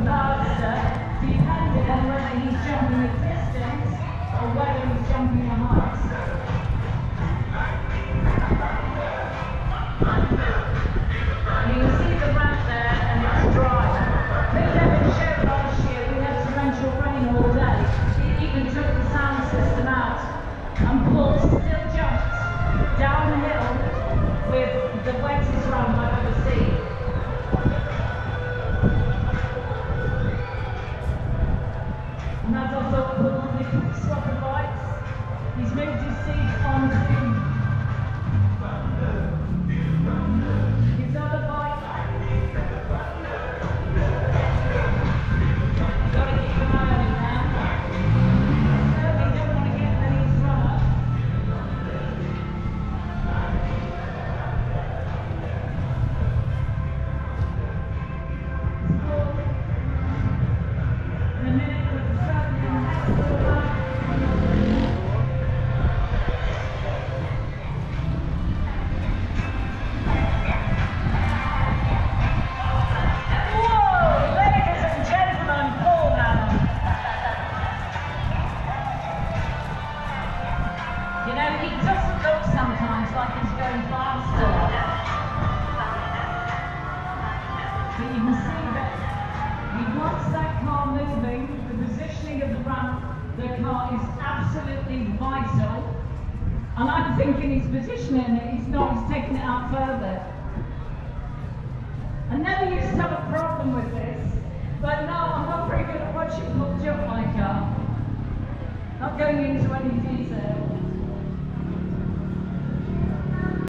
jumping faster, depending on whether he's jumping at distance or whether he's jumping at height. You can see the ramp there and it's dry. They never showed last year, we had torrential rain all day. It even took the sound system out, and Paul still jumped downhill with the wettest ramp I've ever seen. And that's also Paul on the quick swap of bikes. He's moved his seat onto his other bike. You've got to keep an eye on him now. Certainly don't want to get Lenny's runner. In a minute with the certainly on the You know, he doesn't look sometimes like he's going faster. But you can see that he wants that car moving. The positioning of the ramp, the car is absolutely vital. And I'm thinking he's positioning it, he's not, he's taking it out further. I never used to have a problem with this, but now I'm not very good at watching Paul jump my car. Not going into any detail.